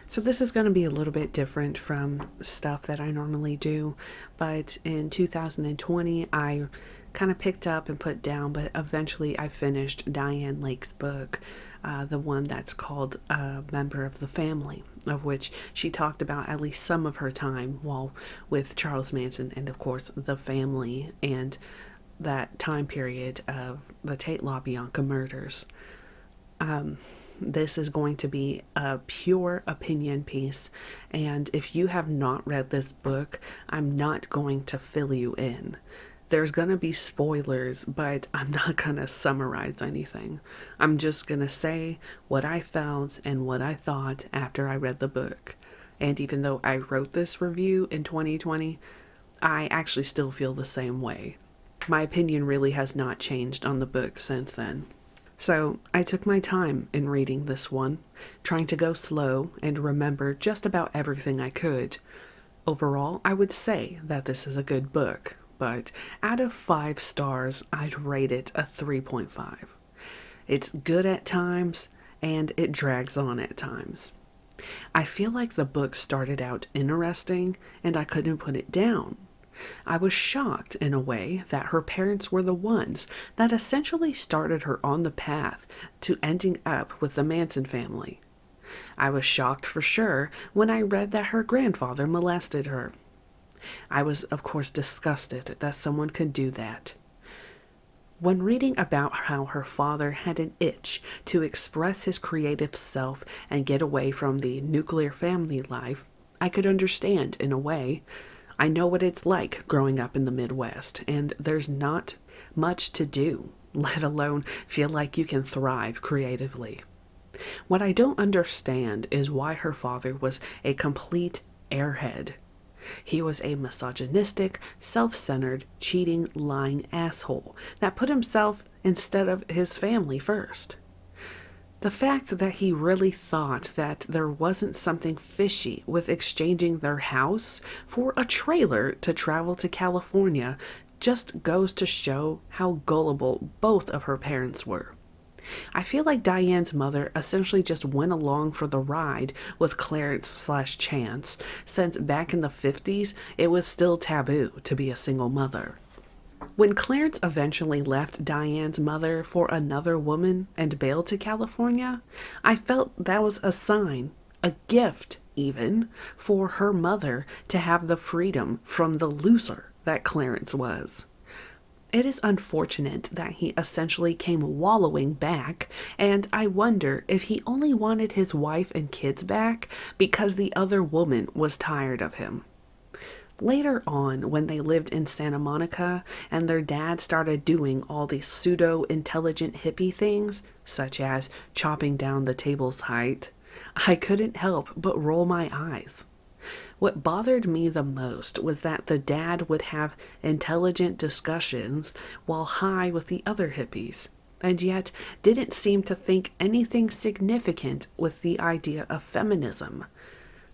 So this is going to be a little bit different from stuff that I normally do, but in 2020 I kind of picked up and put down, but eventually I finished Dianne Lake's book, the one that's called Member of the Family, of which she talked about at least some of her time while with Charles Manson and of course the family and that time period of the Tate LaBianca murders. This is going to be a pure opinion piece, and if you have not read this book, I'm not going to fill you in. There's going to be spoilers, but I'm not going to summarize anything. I'm just going to say what I felt and what I thought after I read the book. And even though I wrote this review in 2020, I actually still feel the same way. My opinion really has not changed on the book since then. So I took my time in reading this one, trying to go slow and remember just about everything I could. Overall, I would say that this is a good book, but out of 5 stars, I'd rate it a 3.5. It's good at times, and it drags on at times. I feel like the book started out interesting, and I couldn't put it down. I was shocked in a way that her parents were the ones that essentially started her on the path to ending up with the Manson family. I was shocked for sure when I read that her grandfather molested her. I was, of course, disgusted that someone could do that. When reading about how her father had an itch to express his creative self and get away from the nuclear family life, I could understand in a way. I know what it's like growing up in the Midwest, and there's not much to do, let alone feel like you can thrive creatively. What I don't understand is why her father was a complete airhead. He was a misogynistic, self-centered, cheating, lying asshole that put himself instead of his family first. The fact that he really thought that there wasn't something fishy with exchanging their house for a trailer to travel to California just goes to show how gullible both of her parents were. I feel like Diane's mother essentially just went along for the ride with Clarence/Chance, since back in the 50s it was still taboo to be a single mother. When Clarence eventually left Diane's mother for another woman and bailed to California, I felt that was a sign, a gift even, for her mother to have the freedom from the loser that Clarence was. It is unfortunate that he essentially came wallowing back, and I wonder if he only wanted his wife and kids back because the other woman was tired of him. Later on, when they lived in Santa Monica and their dad started doing all these pseudo-intelligent hippie things, such as chopping down the table's height, I couldn't help but roll my eyes. What bothered me the most was that the dad would have intelligent discussions while high with the other hippies, and yet didn't seem to think anything significant with the idea of feminism.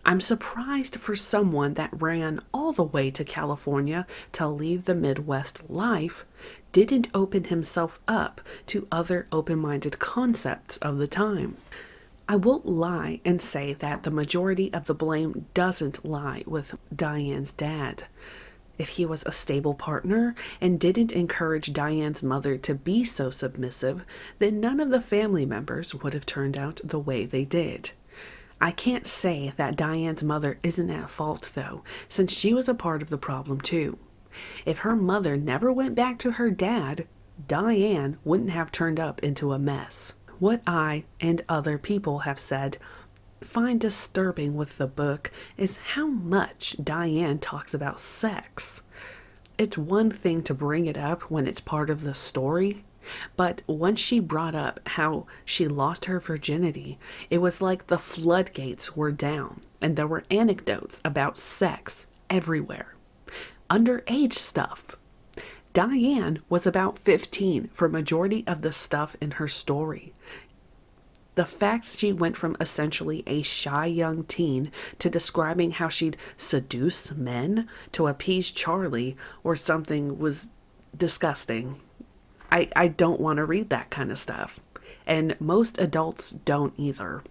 I'm surprised for someone that ran all the way to California to leave the Midwest life, didn't open himself up to other open-minded concepts of the time. I won't lie and say that the majority of the blame doesn't lie with Diane's dad. If he was a stable partner and didn't encourage Diane's mother to be so submissive, then none of the family members would have turned out the way they did. I can't say that Diane's mother isn't at fault, though, since she was a part of the problem, too. If her mother never went back to her dad, Diane wouldn't have turned up into a mess. What I and other people have said find disturbing with the book is how much Diane talks about sex. It's one thing to bring it up when it's part of the story, but once she brought up how she lost her virginity, it was like the floodgates were down and there were anecdotes about sex everywhere. Underage stuff. Diane was about 15 for majority of the stuff in her story. The fact she went from essentially a shy young teen to describing how she'd seduce men to appease Charlie or something was disgusting. I don't want to read that kind of stuff. And most adults don't either.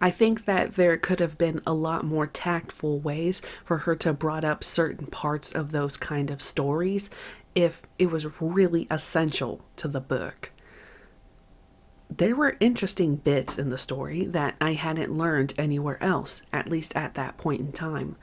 I think that there could have been a lot more tactful ways for her to brought up certain parts of those kind of stories if it was really essential to the book. There were interesting bits in the story that I hadn't learned anywhere else, at least at that point in time.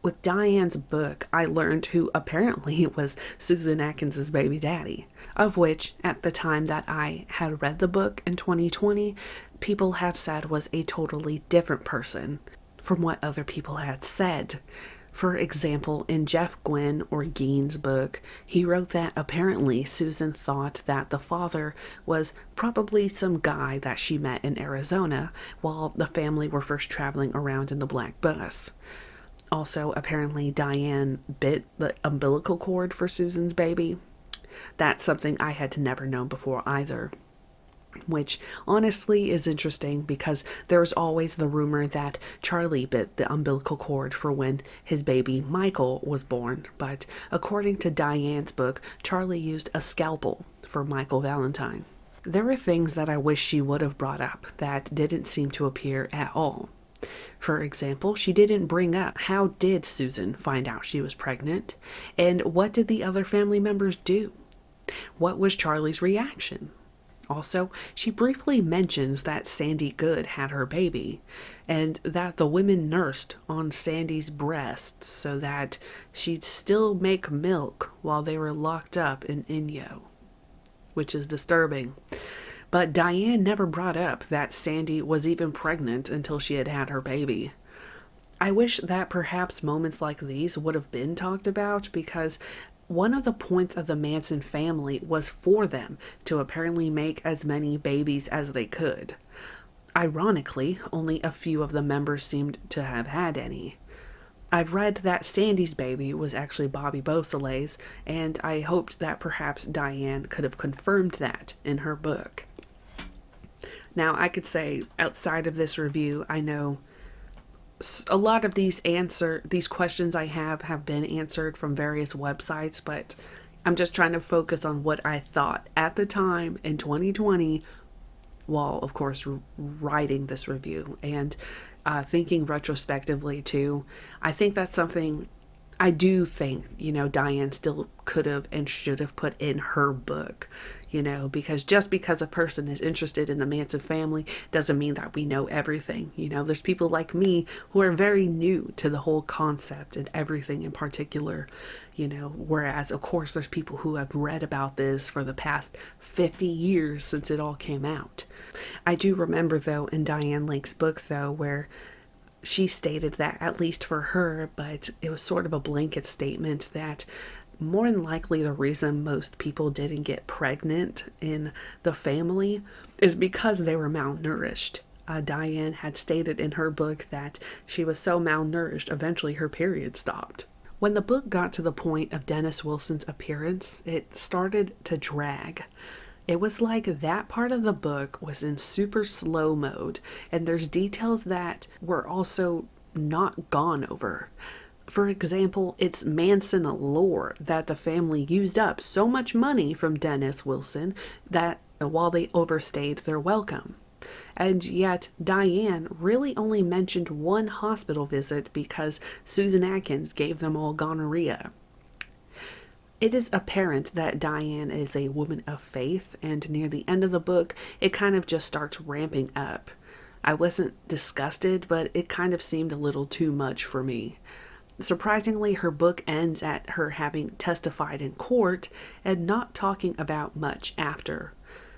With Diane's book, I learned who apparently was Susan Atkins's baby daddy, of which, at the time that I had read the book in 2020, people had said was a totally different person from what other people had said. For example, in Jeff Gwynne or Gein's book, he wrote that apparently Susan thought that the father was probably some guy that she met in Arizona while the family were first traveling around in the black bus. Also, apparently Diane bit the umbilical cord for Susan's baby. That's something I had never known before either. Which honestly is interesting because there was always the rumor that Charlie bit the umbilical cord for when his baby Michael was born. But according to Diane's book, Charlie used a scalpel for Michael Valentine. There were things that I wish she would have brought up that didn't seem to appear at all. For example, she didn't bring up how did Susan find out she was pregnant, and what did the other family members do? What was Charlie's reaction? Also, she briefly mentions that Sandy Good had her baby, and that the women nursed on Sandy's breasts so that she'd still make milk while they were locked up in Inyo, which is disturbing. But Diane never brought up that Sandy was even pregnant until she had had her baby. I wish that perhaps moments like these would have been talked about because one of the points of the Manson family was for them to apparently make as many babies as they could. Ironically, only a few of the members seemed to have had any. I've read that Sandy's baby was actually Bobby Beausoleil's, and I hoped that perhaps Diane could have confirmed that in her book. Now, I could say, outside of this review, I know a lot of these questions I have been answered from various websites, but I'm just trying to focus on what I thought at the time in 2020 while, of course, writing this review and thinking retrospectively, too. I think that's something I do think, Diane still could have and should have put in her book, because just because a person is interested in the Manson family doesn't mean that we know everything. There's people like me who are very new to the whole concept and everything in particular, whereas, of course, there's people who have read about this for the past 50 years since it all came out. I do remember, though, in Diane Lake's book, though, where she stated that, at least for her, but it was sort of a blanket statement, that more than likely the reason most people didn't get pregnant in the family is because they were malnourished. Diane had stated in her book that she was so malnourished, eventually her period stopped. When the book got to the point of Dennis Wilson's appearance, it started to drag. It was like that part of the book was in super slow mode, and there's details that were also not gone over. For example, it's Manson lore that the family used up so much money from Dennis Wilson that while they overstayed their welcome. And yet, Diane really only mentioned one hospital visit because Susan Atkins gave them all gonorrhea. It is apparent that Diane is a woman of faith, and near the end of the book, it kind of just starts ramping up. I wasn't disgusted, but it kind of seemed a little too much for me. Surprisingly, her book ends at her having testified in court and not talking about much after.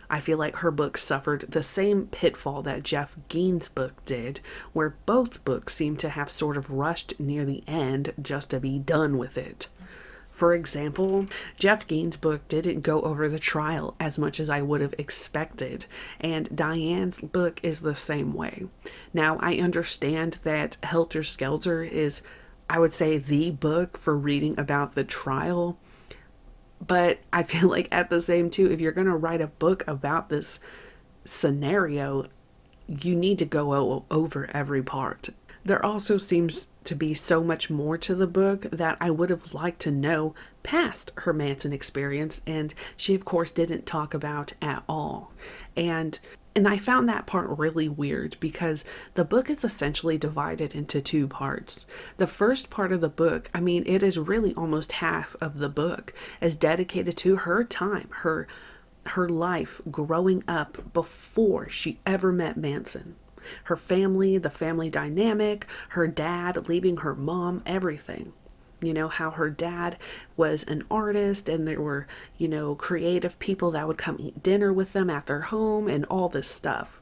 I feel like her book suffered the same pitfall that Jeff Gein's book did, where both books seem to have sort of rushed near the end just to be done with it. For example, Jeff Gein's book didn't go over the trial as much as I would have expected, and Diane's book is the same way. Now, I understand that Helter Skelter is, I would say, the book for reading about the trial, but I feel like at the same too, if you're going to write a book about this scenario, you need to go over every part. There also seems to be so much more to the book that I would have liked to know past her Manson experience, and she of course didn't talk about at all. And I found that part really weird because the book is essentially divided into two parts. The first part of the book, I mean, it is really almost half of the book, is dedicated to her time, her life growing up before she ever met Manson. Her family, the family dynamic, her dad leaving her mom, everything. You know, how her dad was an artist and there were, creative people that would come eat dinner with them at their home and all this stuff.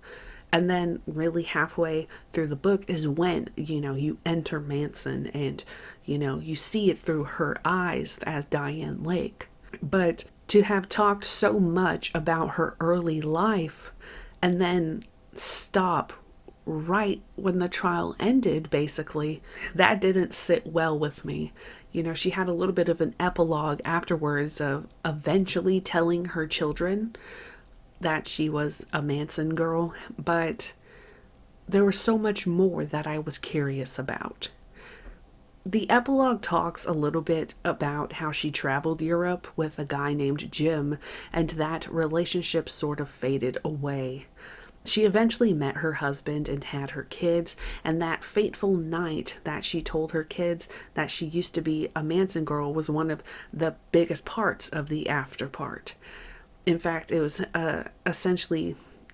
And then really halfway through the book is when, you enter Manson and, you see it through her eyes as Diane Lake. But to have talked so much about her early life and then stop right when the trial ended, basically, that didn't sit well with me. She had a little bit of an epilogue afterwards of eventually telling her children that she was a Manson girl, but there was so much more that I was curious about. The epilogue talks a little bit about how she traveled Europe with a guy named Jim, and that relationship sort of faded away. She eventually met her husband and had her kids, and that fateful night that she told her kids that she used to be a Manson girl was one of the biggest parts of the after part. In fact, it was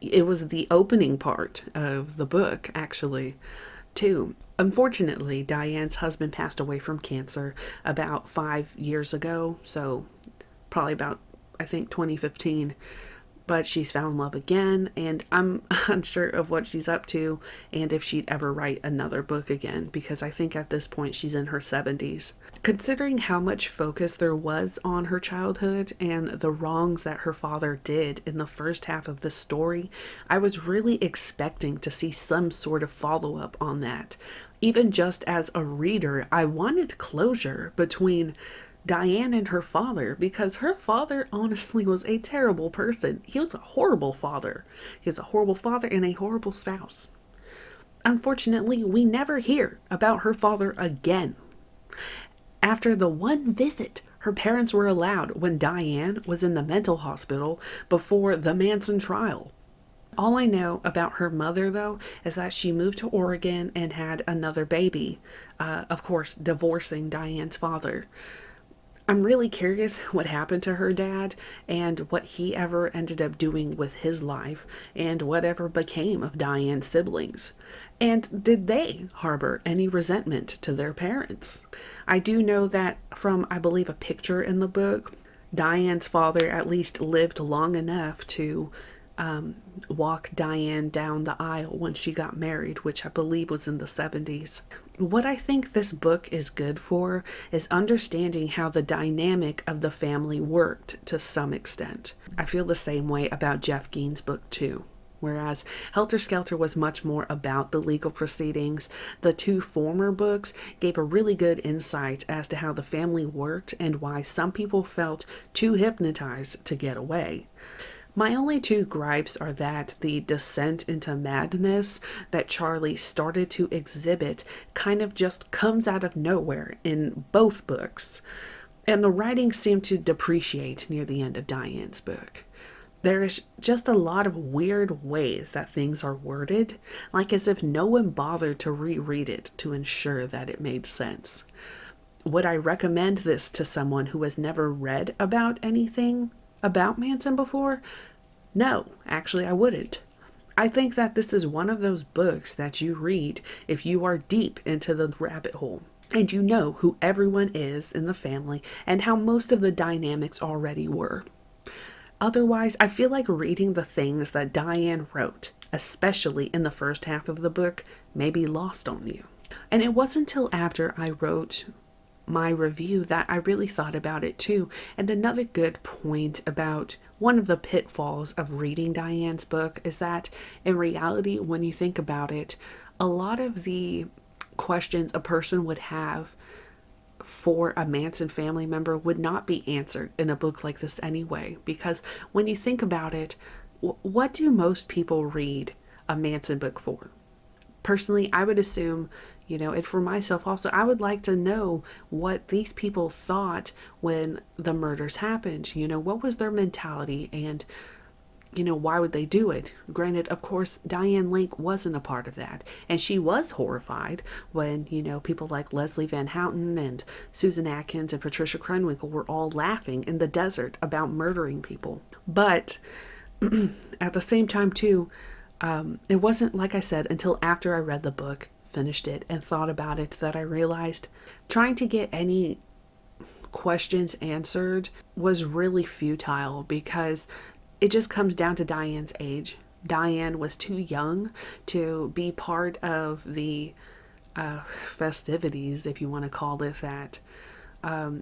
it was the opening part of the book, actually, too. Unfortunately, Diane's husband passed away from cancer about 5 years ago, so probably about, I think, 2015. But she's found love again, and I'm unsure of what she's up to and if she'd ever write another book again, because I think at this point she's in her 70s. Considering how much focus there was on her childhood and the wrongs that her father did in the first half of the story, I was really expecting to see some sort of follow-up on that. Even just as a reader, I wanted closure between Diane and her father, because her father honestly was a terrible person. He was a horrible father. He was a horrible father and a horrible spouse. Unfortunately, we never hear about her father again. After the one visit her parents were allowed when Diane was in the mental hospital before the Manson trial. All I know about her mother, though, is that she moved to Oregon and had another baby, of course, divorcing Diane's father. I'm really curious what happened to her dad and what he ever ended up doing with his life and whatever became of Diane's siblings. And did they harbor any resentment to their parents? I do know that from, I believe, a picture in the book, Diane's father at least lived long enough to walk Diane down the aisle when she got married, which I believe was in the 70s. What I think this book is good for is understanding how the dynamic of the family worked to some extent. I feel the same way about Jeff Gein's book too. Whereas Helter Skelter was much more about the legal proceedings, the two former books gave a really good insight as to how the family worked and why some people felt too hypnotized to get away. My only two gripes are that the descent into madness that Charlie started to exhibit kind of just comes out of nowhere in both books, and the writing seemed to depreciate near the end of Diane's book. There is just a lot of weird ways that things are worded, like as if no one bothered to reread it to ensure that it made sense. Would I recommend this to someone who has never read about anything about Manson before? No, actually I wouldn't. I think that this is one of those books that you read if you are deep into the rabbit hole and you know who everyone is in the family and how most of the dynamics already were. Otherwise, I feel like reading the things that Diane wrote, especially in the first half of the book, may be lost on you. And it wasn't until after I wrote my review that I really thought about it too. And another good point about one of the pitfalls of reading Diane's book is that in reality, when you think about it, a lot of the questions a person would have for a Manson family member would not be answered in a book like this anyway. Because when you think about it, what do most people read a Manson book for? Personally, I would assume, And for myself also, I would like to know what these people thought when the murders happened. What was their mentality, and why would they do it? Granted, of course, Diane Link wasn't a part of that. And she was horrified when, people like Leslie Van Houten and Susan Atkins and Patricia Krenwinkel were all laughing in the desert about murdering people. But at the same time, too, it wasn't, like I said, until after I read the book, finished it, and thought about it that I realized trying to get any questions answered was really futile, because it just comes down to Diane's age. Diane was too young to be part of the festivities, if you want to call it that.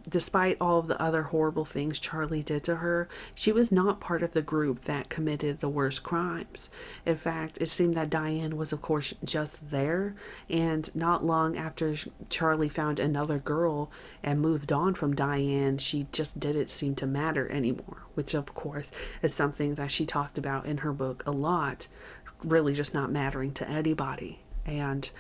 Despite all of the other horrible things Charlie did to her, she was not part of the group that committed the worst crimes. In fact, it seemed that Diane was, of course, just there, and not long after Charlie found another girl and moved on from Diane, she just didn't seem to matter anymore, which, of course, is something that she talked about in her book a lot, really just not mattering to anybody. And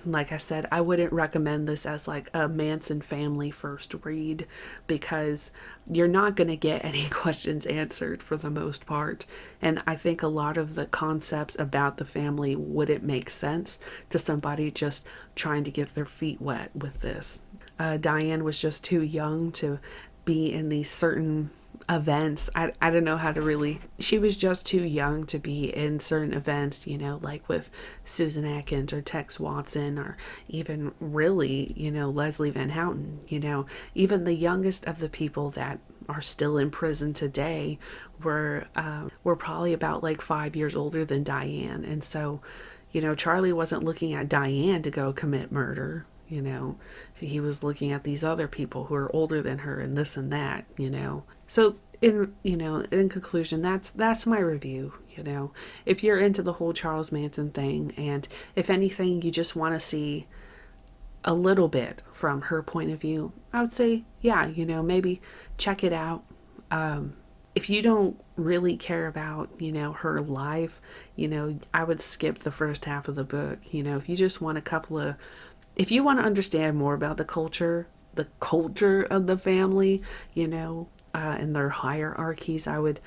like I said, I wouldn't recommend this as like a Manson family first read, because you're not going to get any questions answered for the most part. And I think a lot of the concepts about the family wouldn't make sense to somebody just trying to get their feet wet with this. Diane was just too young to be in these certain events. I don't know how to really, she was just too young to be in certain events, like with Susan Atkins or Tex Watson, or even really, Leslie Van Houten. Even the youngest of the people that are still in prison today were probably about like 5 years older than Diane. And so, Charlie wasn't looking at Diane to go commit murder. He was looking at these other people who are older than her and this and that. So in conclusion, that's my review. If you're into the whole Charles Manson thing, and if anything, you just want to see a little bit from her point of view, I would say, yeah, maybe check it out. If you don't really care about, her life, I would skip the first half of the book. If you just want if you want to understand more about the culture of the family, and their hierarchies, I would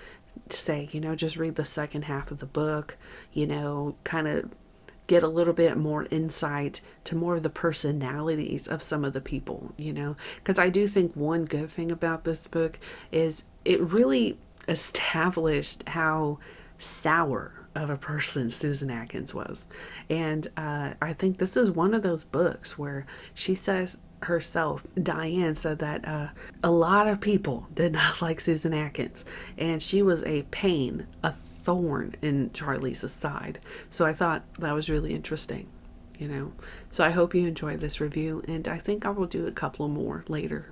say, just read the second half of the book, kind of get a little bit more insight to more of the personalities of some of the people, because I do think one good thing about this book is it really established how sour of a person Susan Atkins was. And I think this is one of those books where she says herself, Diane said that a lot of people did not like Susan Atkins, and she was a pain, a thorn in Charlie's side. So I thought that was really interesting, So I hope you enjoyed this review, and I think I will do a couple more later.